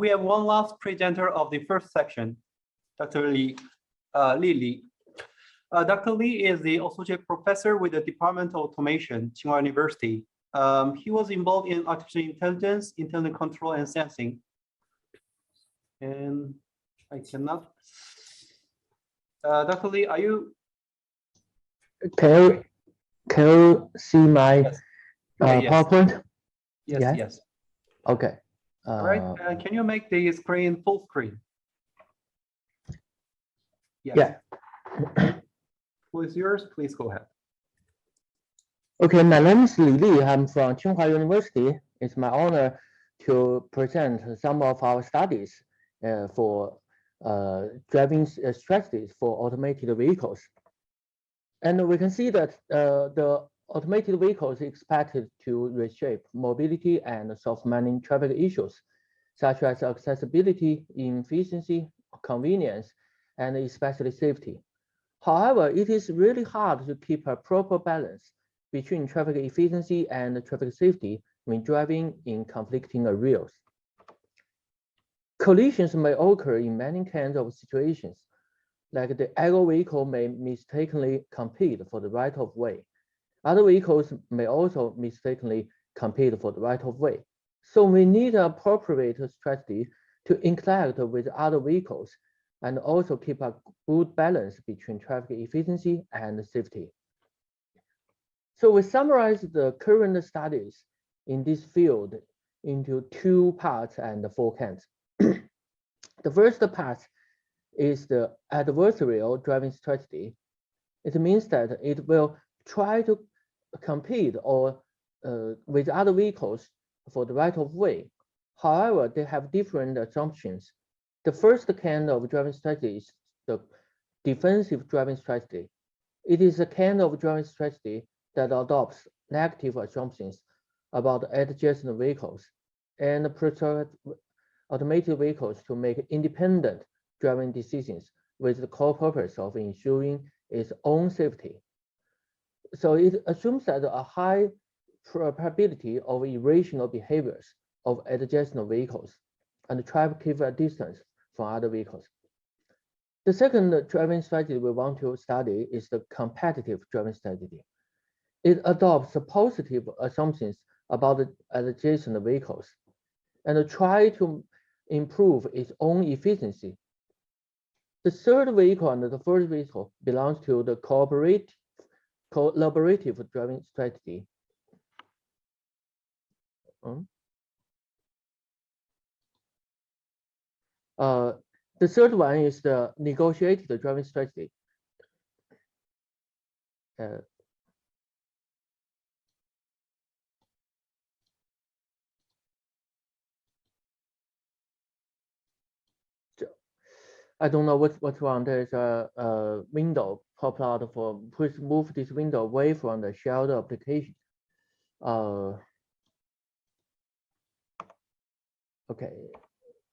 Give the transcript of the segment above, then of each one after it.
We have one last presenter of the first section, Dr. Li Li. Dr. Li is the associate professor with the Department of Automation, Tsinghua University. He was involved in artificial intelligence, internal control, and sensing. And I cannot. Dr. Li, are you? Can you see my yes. Okay, yes. PowerPoint? Yes, yeah? yes. Okay. All right. Can you make the screen full screen? Yes. Yeah. Who is yours? Please go ahead. Okay, my name is Li Li. I'm from Tsinghua University. It's my honor to present some of our studies for driving strategies for automated vehicles. And we can see that the automated vehicles is expected to reshape mobility and solve many traffic issues, such as accessibility, efficiency, convenience, and especially safety. However, it is really hard to keep a proper balance between traffic efficiency and traffic safety when driving in conflicting areas. Collisions may occur in many kinds of situations, like the ego vehicle may mistakenly compete for the right of way. Other vehicles may also mistakenly compete for the right of way. So we need an appropriate strategy to interact with other vehicles and also keep a good balance between traffic efficiency and safety. So we summarize the current studies in this field into 2 parts and 4 camps. The first part is the adversarial driving strategy. It means that it will try to compete or with other vehicles for the right of way. However, they have different assumptions. The first kind of driving strategy is the defensive driving strategy. It is a kind of driving strategy that adopts negative assumptions about adjacent vehicles and persuades automated vehicles to make independent driving decisions with the core purpose of ensuring its own safety. So it assumes that a high probability of irrational behaviors of adjacent vehicles and try to keep a distance from other vehicles. The second driving strategy we want to study is the comparative driving strategy. It adopts positive assumptions about the adjacent vehicles and try to improve its own efficiency. The third vehicle and the fourth vehicle belongs to the collaborative driving strategy. The third one is the negotiated driving strategy. I don't know what's wrong. There's a window pop out for please move this window away from the shared application. Okay,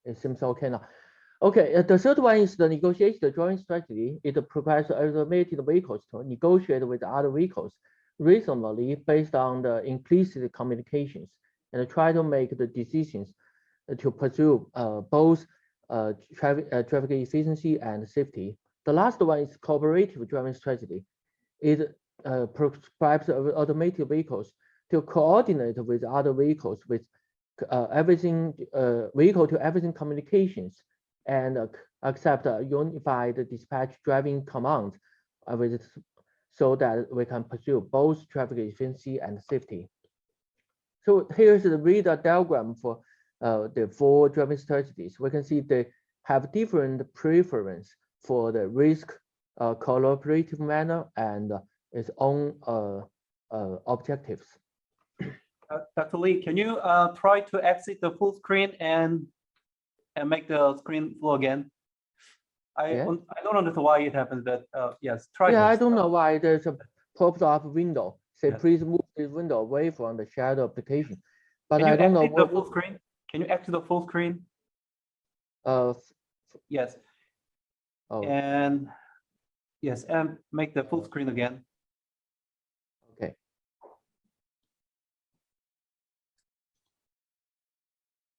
it seems okay now. Okay, the third one is the negotiated driving strategy. It provides automated vehicles to negotiate with other vehicles reasonably based on the implicit communications and try to make the decisions to pursue both traffic efficiency and safety. The last one is cooperative driving strategy. It prescribes automated vehicles to coordinate with other vehicles with vehicle to everything communications and accept a unified dispatch driving command so that we can pursue both traffic efficiency and safety. So here's the reader diagram for the 4 driving strategies. We can see they have different preference for the risk collaborative manner and its own objectives. Dr. Li, can you try to exit the full screen and make the screen full again? I don't understand why it happens, but yes, try. Yeah, this. I don't know why there's a popped up window. Say, yes. Please move this window away from the shadow application. But I don't know what. The full screen? Can you exit the full screen? Yes. Oh. And yes, and make the full screen again. Okay.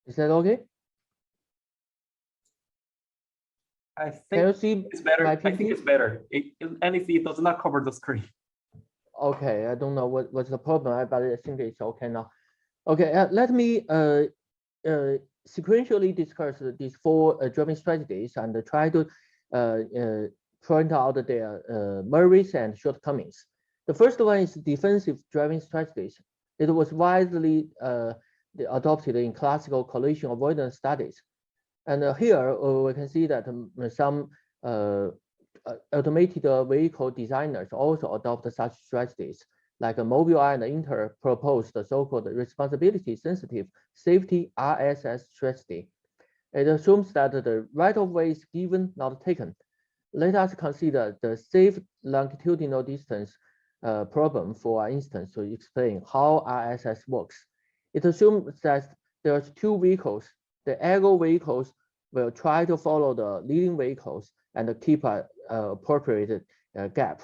Is that okay? I Can you think see it's better. my I think PPT? it's better. It does not cover the screen. Okay, I don't know what's the problem, but I think it's okay now. Okay, let me sequentially discuss these four driving strategies and try to point out their merits and shortcomings. The first one is defensive driving strategies. It was widely adopted in classical collision avoidance studies. And here we can see that some automated vehicle designers also adopt such strategies, like Mobileye and Intel proposed the so-called responsibility sensitive safety RSS strategy. It assumes that the right-of-way is given, not taken. Let us consider the safe longitudinal distance problem, for instance, to explain how RSS works. It assumes that there's two vehicles. The ego vehicles will try to follow the leading vehicles and keep an appropriate gap.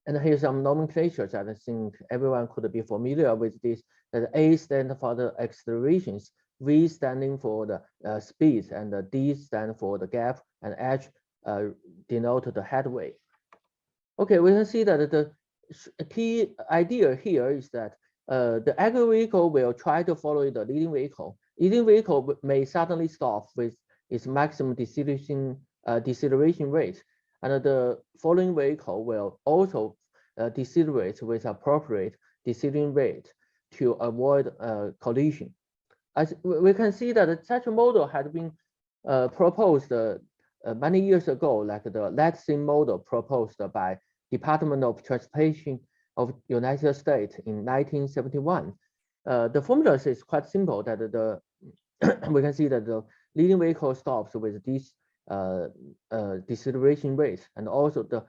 And here's some nomenclatures that I think everyone could be familiar with this. That A stands for the accelerations, V standing for the speed, and the D stands for the gap, and H denote the headway. Okay, we can see that the key idea here is that the ego vehicle will try to follow the leading vehicle. Leading vehicle may suddenly stop with its maximum deceleration rate, and the following vehicle will also decelerate with appropriate decelerating rate to avoid collision. As we can see that such a model had been proposed many years ago, like the Latsin model proposed by Department of Transportation of United States in 1971. The formula is quite simple, that the we can see that the leading vehicle stops with this deceleration rate, and also the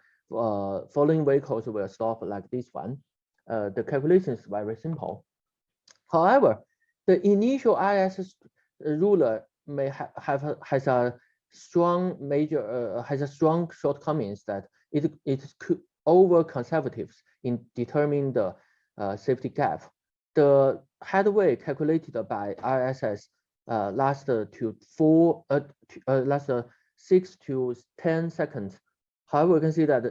following vehicles will stop like this one. The calculation is very simple. However, the initial IS ruler may has a strong shortcomings, that it could over conservative in determining the safety gap. The headway calculated by ISS lasts 6 to 10 seconds. However, we can see that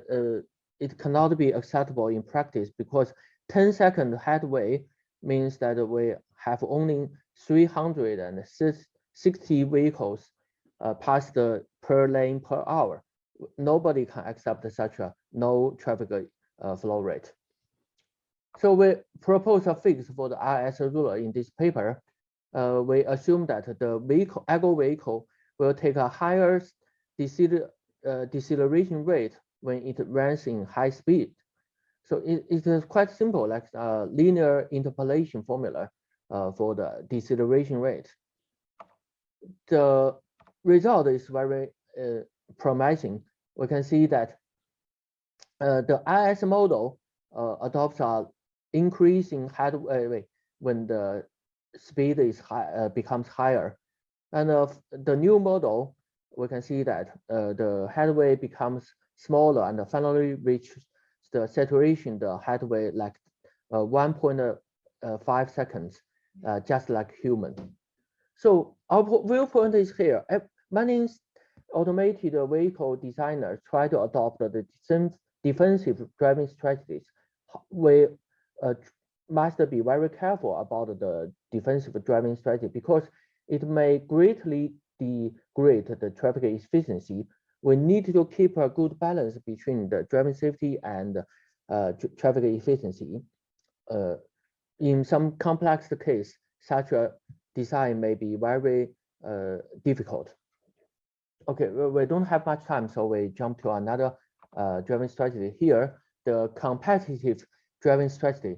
it cannot be acceptable in practice, because 10-second headway means that we have only 360 vehicles pass the per lane per hour. Nobody can accept such a no traffic flow rate. So we propose a fix for the RS ruler in this paper. We assume that the ego vehicle will take a higher deceleration rate when it runs in high speed. So it is quite simple, like a linear interpolation formula for the deceleration rate. The result is very promising. We can see that the IS model adopts a increasing headway when the speed is becomes higher, and the new model, we can see that the headway becomes smaller and finally reaches the saturation, the headway like 1.5 seconds, just like human. So our viewpoint is here. Many automated vehicle designers try to adopt the defensive driving strategies. We must be very careful about the defensive driving strategy, because it may greatly degrade the traffic efficiency. We need to keep a good balance between the driving safety and traffic efficiency. In some complex case, such a design may be very difficult. Okay, we don't have much time, so we jump to another driving strategy here, the competitive driving strategy.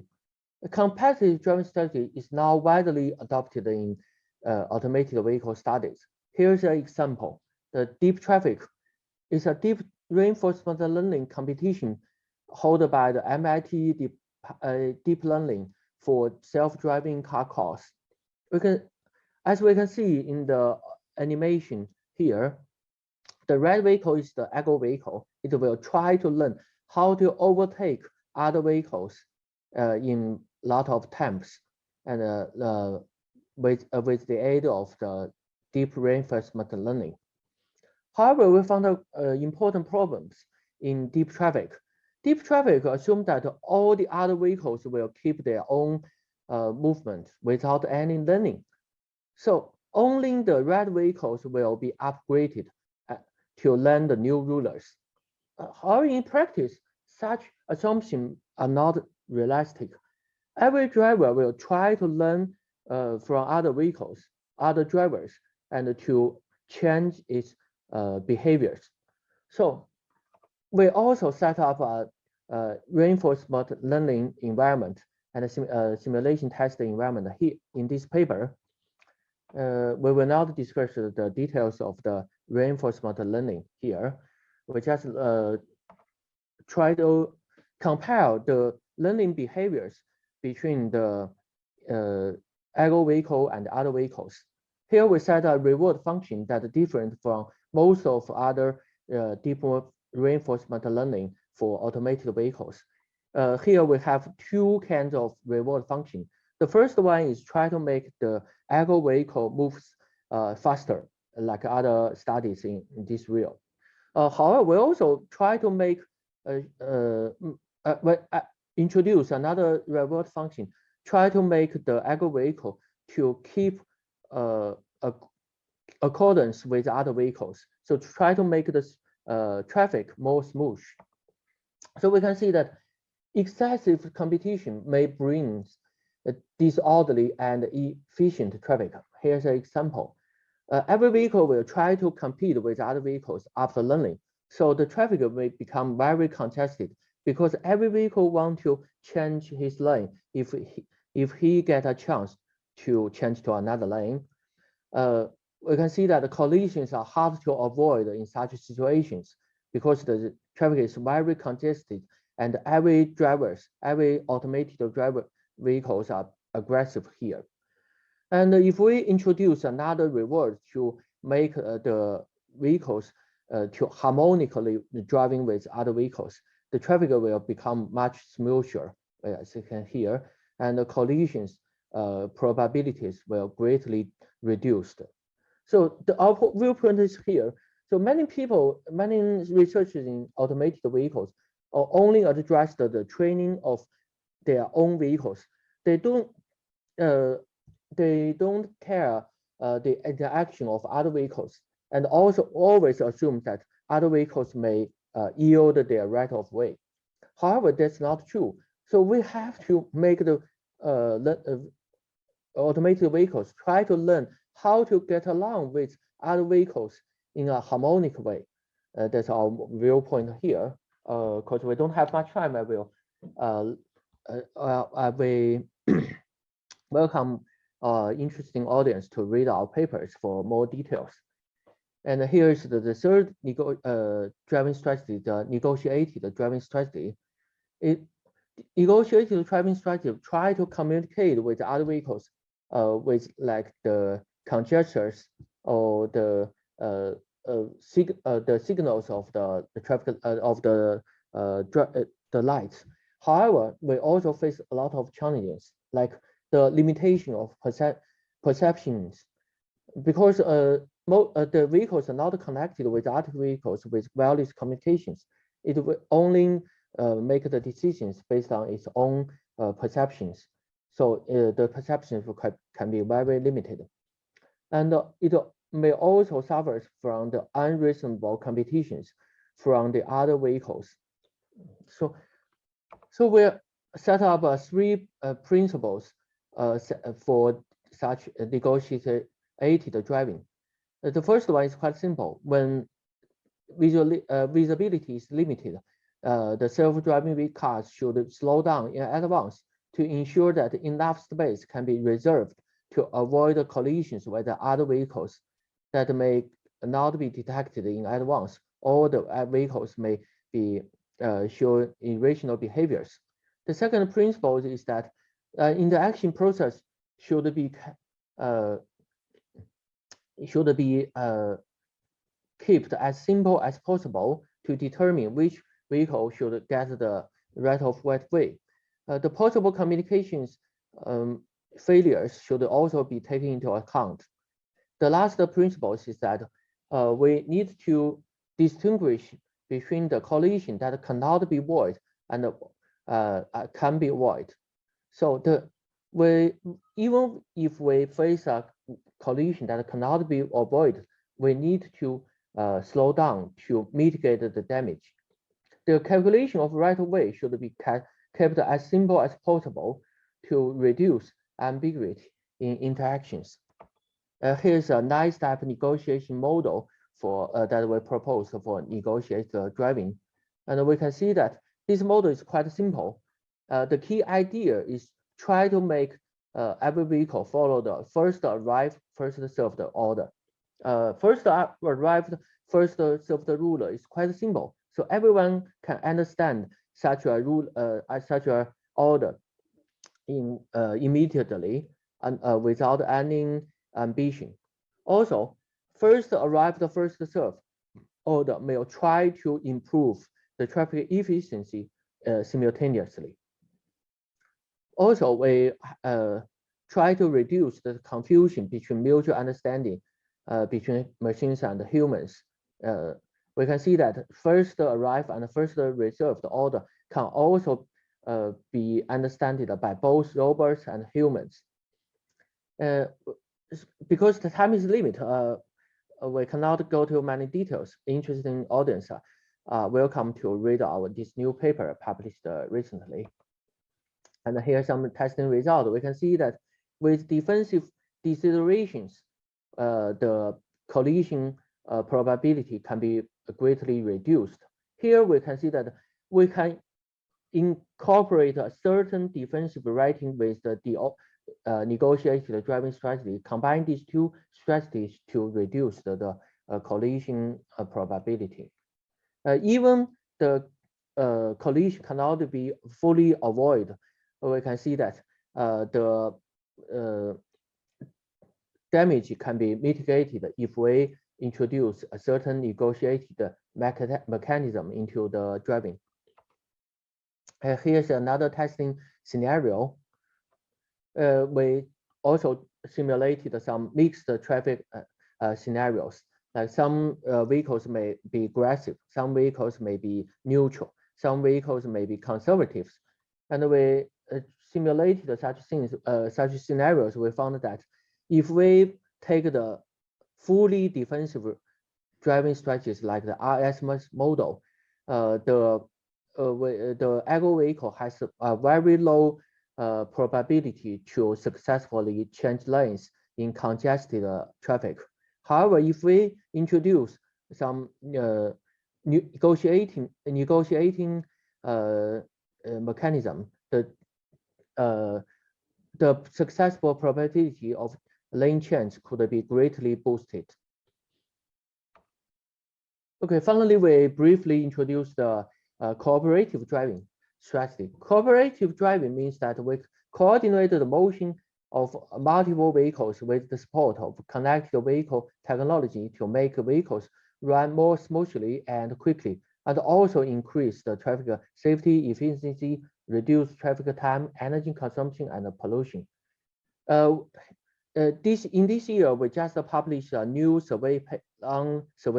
The competitive driving strategy is now widely adopted in automated vehicle studies. Here's an example. The deep traffic is a deep reinforcement learning competition held by the MIT Deep Learning for self-driving car cars. As we can see in the animation here, the red vehicle is the ego vehicle. It will try to learn how to overtake other vehicles in a lot of times, and with the aid of the deep reinforcement learning. However, we found important problems in deep traffic. Deep traffic assumes that all the other vehicles will keep their own movement without any learning. So only the red vehicles will be upgraded to learn the new rulers. However, in practice, such assumptions are not realistic. Every driver will try to learn from other vehicles, other drivers, and to change its behaviors. So we also set up a reinforcement learning environment and a simulation testing environment here in this paper. We will not discuss the details of the reinforcement learning here. We just try to compare the learning behaviors between the ego vehicle and other vehicles. Here we set a reward function that is different from most of other deep reinforcement learning for automated vehicles. Here we have two kinds of reward function. The first one is try to make the ego vehicle moves faster, like other studies in this real. However, we also try to make introduce another reward function, try to make the ego vehicle to keep accordance with other vehicles. So try to make the traffic more smooth. So we can see that excessive competition may bring disorderly and efficient traffic. Here's an example. Every vehicle will try to compete with other vehicles after learning. So the traffic will become very congested because every vehicle wants to change his lane if he get a chance to change to another lane. We can see that the collisions are hard to avoid in such situations because the traffic is very congested and every automated driver vehicles are aggressive here. And if we introduce another reward to make the vehicles to harmonically driving with other vehicles, the traffic will become much smoother, as you can hear, and the collisions probabilities will greatly reduced. So our viewpoint is here. So many researchers in automated vehicles are only address the training of their own vehicles. They don't care the interaction of other vehicles, and also always assume that other vehicles may yield their right of way. However, that's not true. So we have to make the automated vehicles try to learn how to get along with other vehicles in a harmonic way. That's our viewpoint here. Because we don't have much time, I will welcome interesting audience to read our papers for more details. And here is the third driving strategy, the negotiated driving strategy. Negotiated driving strategy try to communicate with other vehicles with like the conjectures or the signals of the traffic of the lights. However, we also face a lot of challenges like the limitation of perceptions because the vehicles are not connected with other vehicles with wireless communications. It will only make the decisions based on its own perceptions. So the perceptions can be very limited. And it may also suffer from the unreasonable competitions from the other vehicles. So we set up three principles for such negotiated driving. The first one is quite simple. When visibility is limited, the self-driving cars should slow down in advance to ensure that enough space can be reserved to avoid collisions with the other vehicles that may not be detected in advance, or the vehicles may be show irrational behaviors. The second principle is that in the action process should be kept as simple as possible to determine which vehicle should get the right of way. The possible communications failures should also be taken into account. The last principle is that we need to distinguish between the collision that cannot be avoided and can be avoided. So even if we face a collision that cannot be avoided, we need to slow down to mitigate the damage. The calculation of right-of-way should be kept as simple as possible to reduce ambiguity in interactions. Here's a nice type negotiation model for that we propose for negotiate driving. And we can see that this model is quite simple. The key idea is try to make every vehicle follow the first arrived, first served order. First arrived, first served rule is quite simple. So everyone can understand such a rule, such a order immediately and without any ambition. Also, first arrived, first served order may try to improve the traffic efficiency simultaneously. Also, we try to reduce the confusion between mutual understanding between machines and humans. We can see that first arrived and first reserved order can also be understood by both robots and humans. Because the time is limited, we cannot go to many details. Interesting audience, welcome to read this new paper published recently. And here's some testing results. We can see that with defensive decelerations, the collision probability can be greatly reduced. Here we can see that we can incorporate a certain defensive rating with the negotiated driving strategy, combine these two strategies to reduce the collision probability. Even the collision cannot be fully avoided. We can see that the damage can be mitigated if we introduce a certain negotiated mechanism into the driving. Here's another testing scenario. We also simulated some mixed traffic scenarios. Like some vehicles may be aggressive, some vehicles may be neutral, some vehicles may be conservative. And we simulated such things, such scenarios. We found that if we take the fully defensive driving strategies like the RSMS model, the agro vehicle has a very low probability to successfully change lanes in congested traffic. However, if we introduce some negotiating mechanism, the successful probability of lane change could be greatly boosted. Okay, finally, we briefly introduce the cooperative driving strategy. Cooperative driving means that we coordinate the motion of multiple vehicles with the support of connected vehicle technology to make vehicles run more smoothly and quickly, and also increase the traffic safety, efficiency, reduce traffic time, energy consumption, and pollution. In this year, we just published a new survey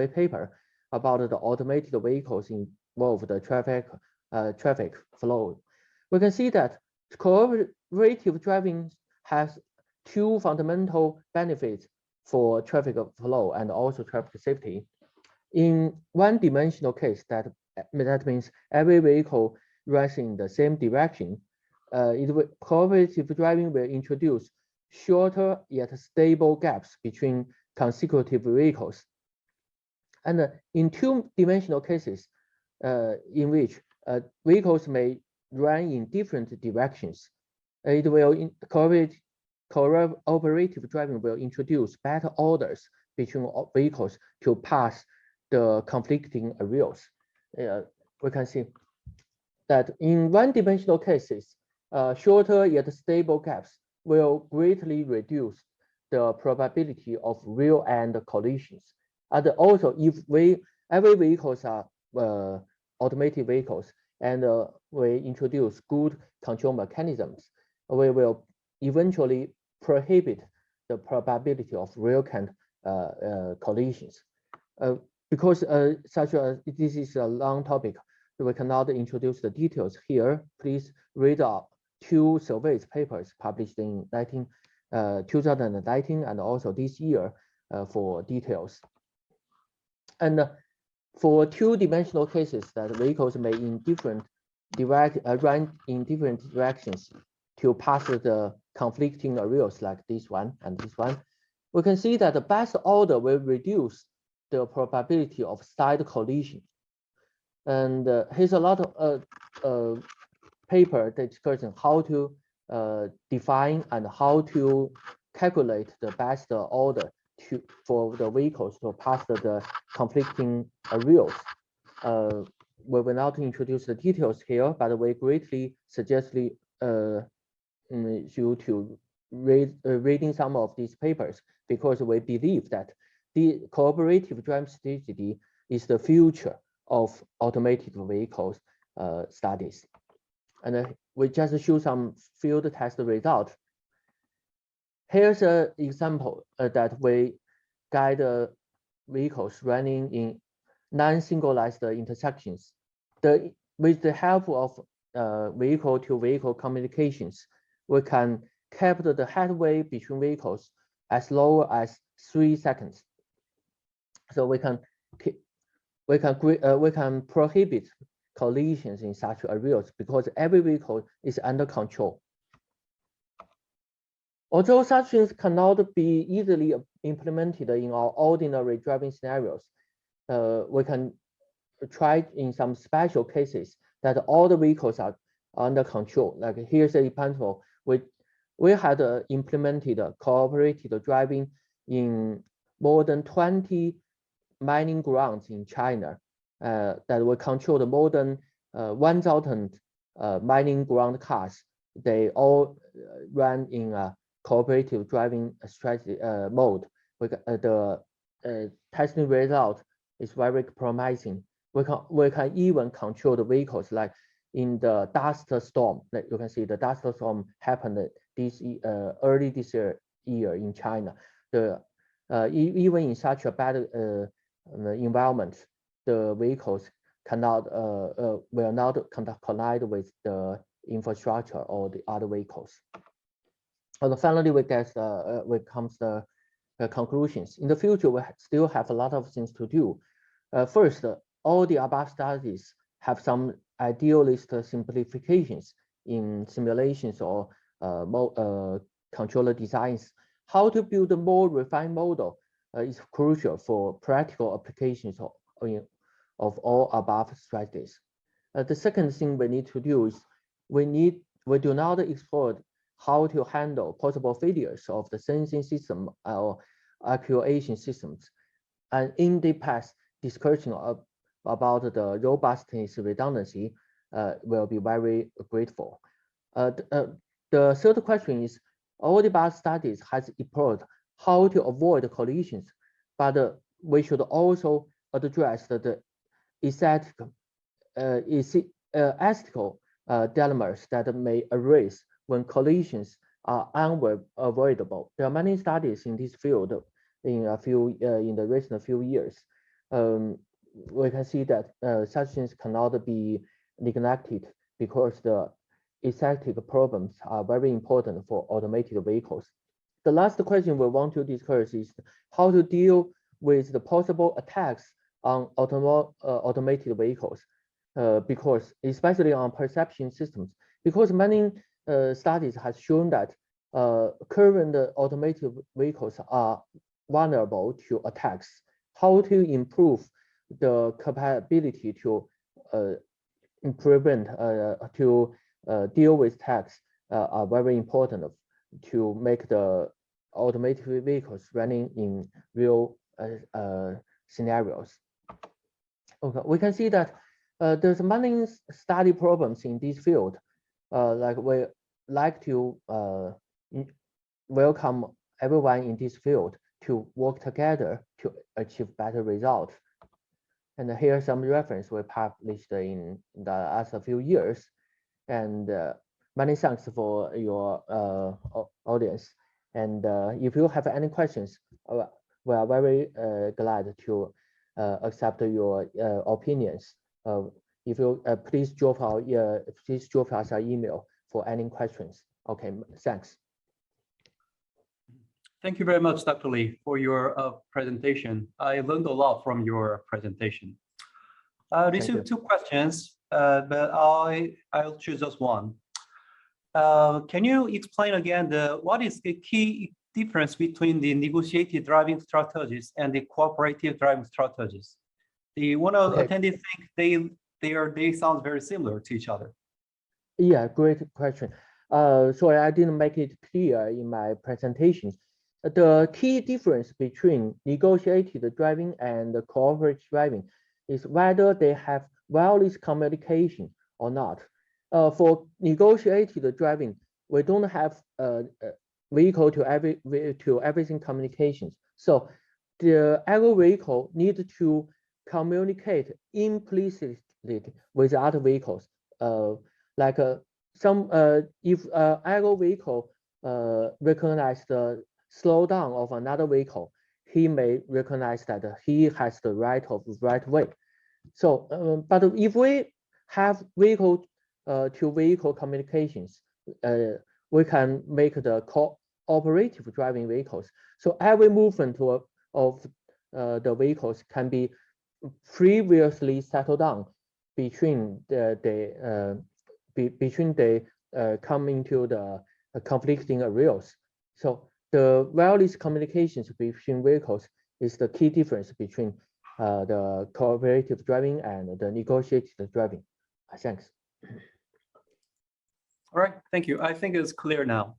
paper about the automated vehicles involved the traffic flow. We can see that cooperative driving has two fundamental benefits for traffic flow and also traffic safety. In one-dimensional case, that means every vehicle runs in the same direction. Cooperative driving will introduce shorter yet stable gaps between consecutive vehicles. And in two-dimensional cases, in which vehicles may run in different directions, cooperative driving will introduce better orders between vehicles to pass the conflicting areas. We can see that in one-dimensional cases, shorter yet stable gaps will greatly reduce the probability of rear-end collisions. And also, if every vehicles are automated vehicles and we introduce good control mechanisms, we will eventually prohibit the probability of rear-end collisions. Because this is a long topic, so we cannot introduce the details here. Please read up 2 surveys papers published in 2019 and also this year for details. And for 2-dimensional cases that vehicles may run in different directions to pass the conflicting areas like this one and this one, we can see that the best order will reduce the probability of side collision. And here's a lot of paper discussing how to define and how to calculate the best order for the vehicles to pass the conflicting areas. We will not introduce the details here, but we greatly suggest you to reading some of these papers, because we believe that the cooperative driving strategy is the future of automated vehicles studies. And we just show some field test results. Here's an example that we guide vehicles running in non-singularized intersections. With the help of vehicle-to-vehicle communications, we can keep the headway between vehicles as low as 3 seconds. So we can prohibit collisions in such areas because every vehicle is under control. Although such things cannot be easily implemented in our ordinary driving scenarios, we can try in some special cases that all the vehicles are under control. Like here's an example. We had implemented cooperative driving in more than 20 mining grounds in China that will control the more than 1,000 mining ground cars. They all run in a cooperative driving strategy mode. The testing result is very promising. We can even control the vehicles, like in the dust storm. Like you can see, the dust storm happened early this year in China. Even in such a bad environment, the vehicles will not collide with the infrastructure or the other vehicles. And finally, we comes the conclusions. In the future, we still have a lot of things to do. First, all the above studies have some idealist simplifications in simulations or controller designs. How to build a more refined model is crucial for practical applications of all above strategies. The second thing we need to do is we do not explore how to handle possible failures of the sensing system or actuation systems. And in the past, discussion about the robustness redundancy will be very grateful. The third question is, all the above studies has explored how to avoid collisions, but we should also address the ethical dilemmas that may arise when collisions are unavoidable. There are many studies in this field in the recent few years. We can see that such things cannot be neglected because the ethical problems are very important for automated vehicles. The last question we want to discuss is how to deal with the possible attacks on automated vehicles, because especially on perception systems, because many studies have shown that current automated vehicles are vulnerable to attacks. How to improve the capability to prevent deal with attacks are very important to make the automated vehicles running in real scenarios. Okay, we can see that there's many study problems in this field. Like we like to welcome everyone in this field to work together to achieve better results. And here are some reference we published in the last few years. And many thanks for your audience. And if you have any questions, we are very glad to accept your opinions. If you please drop us an email for any questions. Okay, thanks. Thank you very much, Dr. Lee, for your presentation. I learned a lot from your presentation. I received 2 questions, but I'll choose just one. Can you explain again what is the key difference between the negotiated driving strategies and the cooperative driving strategies? One of the attendees think they sound very similar to each other. Yeah, great question. Sorry, I didn't make it clear in my presentation. The key difference between negotiated driving and cooperative driving is whether they have wireless communication or not. For negotiated driving, we don't have vehicle to everything communications. So the ergo vehicle needs to communicate implicitly with other vehicles. If ergo vehicle recognize the slowdown of another vehicle, he may recognize that he has the right way. So, but if we have vehicle to vehicle communications, we can make the cooperative driving vehicles. So every movement of the vehicles can be previously settled down between the coming to the conflicting areas. So the wireless communications between vehicles is the key difference between the cooperative driving and the negotiated driving. Thanks. All right, thank you. I think it's clear now.